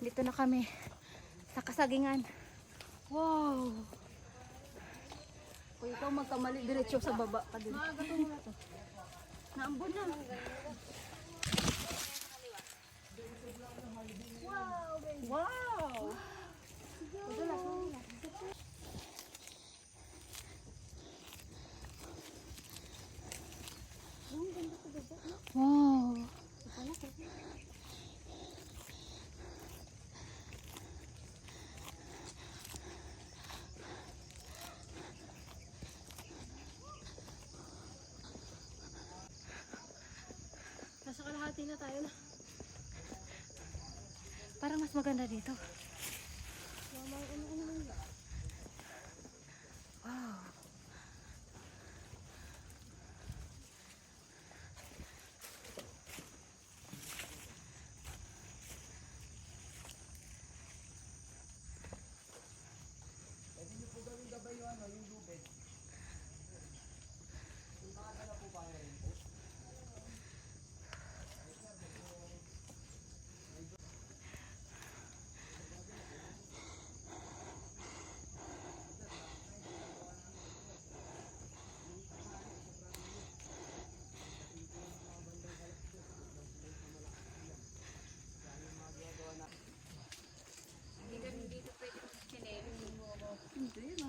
Dito na kami sa kasagingan. Wow! Kung ikaw magkamali, diretso sa baba ka din. Gato mo na to. Naambon na. Wow! Wow! Wow! Nasa kalahati na tayo na. Parang mas maganda dito. Wow!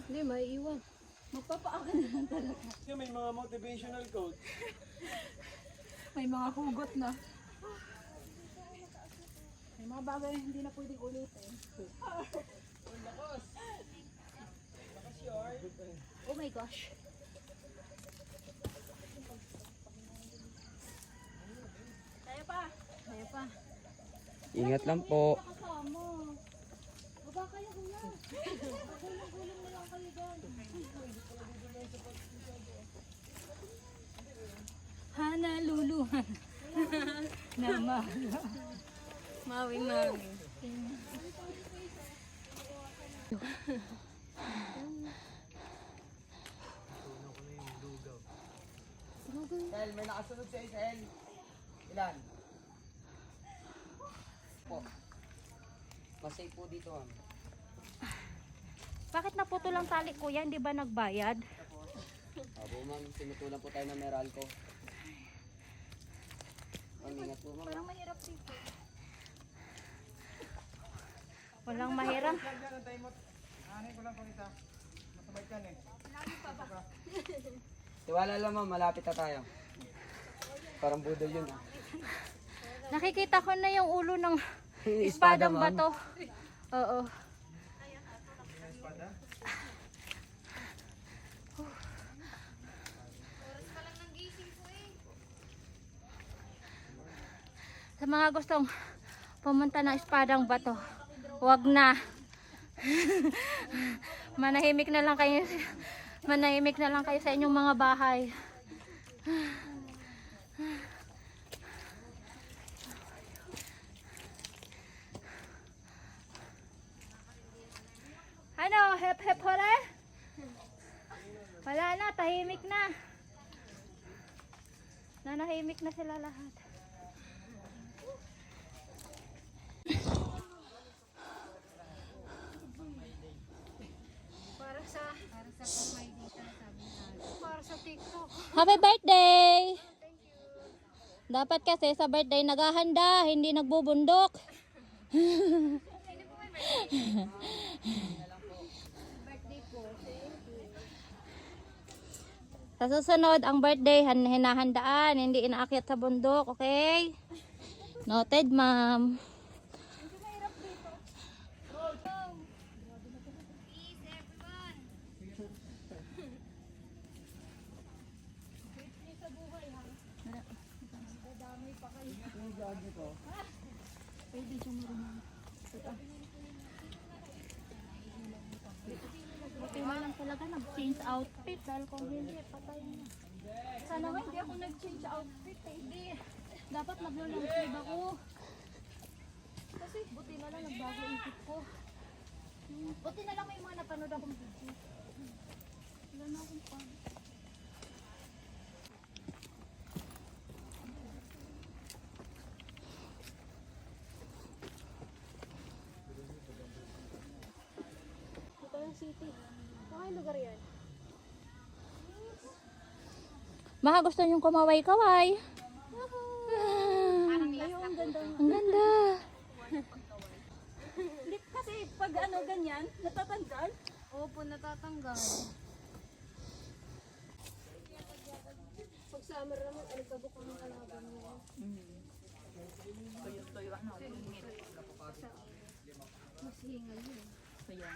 Hindi, maiiwan. Magpapaakan na lang talaga. Kasi may mga motivational quote. May mga hugot na. May mga bagay na hindi na pwedeng ulitin. Oh my gosh. Kaya pa. Kaya pa. Ingat lang po. Kasama. Baba kayo kuya. Gulong na lang kayo doon. Hanaluluhan. Nama. Mawing-mawing. Sel, may nakasunod sa Sel. Ilan? Po. Masay po dito, ma'am. Bakit naputo lang tali kuya? Hindi ba nagbayad? Abo, ma'am. Sinutulan po tayo ng Meralco. Ma'am, ingat po, ma'am. Parang mahirap dito. Walang mahirap. Anay ko lang kung isa. Masabay ka eh. Tiwala lang, ma'am. Malapit na tayo. Parang budol yun, ah. Nakikita ko na yung ulo ng Espada, espadang ma'am. bato. Oo. Sa mga gustong pumunta ng espadang bato, wag na. Manahimik na lang kayo. Manahimik na lang kayo sa inyong mga bahay. Ano, hep hep hore? Wala na, tahimik na. Nanahimik na sila lahat. Para sa TikTok. Happy birthday! Dapat kasi sa birthday naghahanda, hindi nagbubundok. Sa susunod, ang birthday, hinahandaan, hindi inaakyat sa bundok, okay? Noted, ma'am. Buti nga lang talaga nag-change outfit dahil kung hindi, patay na. Sana nga hindi ako nag-change outfit eh. Hindi. Dapat maglo-long sleeve ako. Kasi buti na lang nagbago isip ko. Buti na lang may mga napanood akong video. Wala na akong pan. City. Okay, lugar yan. Mga gusto niyong kumaway-kaway. Ayun, ang ganda. Ang ganda. Hindi kasi pag ano ganyan, natatanggal. Opo, natatanggal. Pag summer naman, alikabok ang kalaban mo. Tuyo ano, tumingit. Mas hingal yun. Tuyo.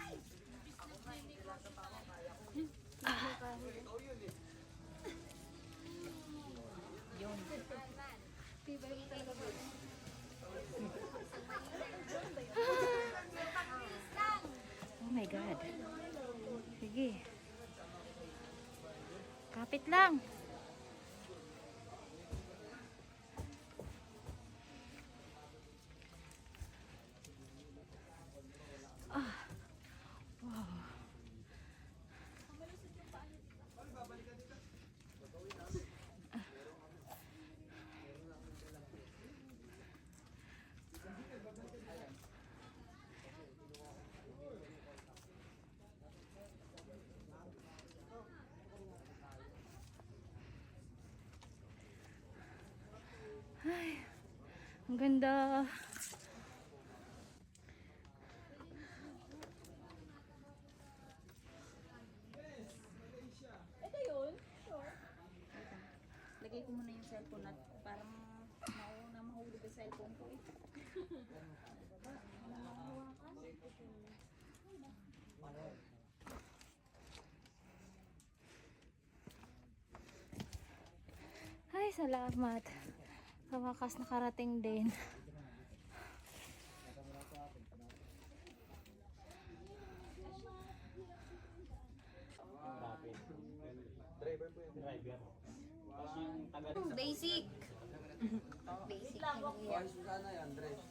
Yun. Tibay mo talaga ba? Oh my God. Sige. Kapit lang. Ang ganda. Ito yun? Sure. Lagay ko muna yung cellphone at parang mauna mahulog yung cellphone ko eh. Ay, salamat. Sa wakas nakarating din. Basic. Basic. Ay, Susana yan, Andres.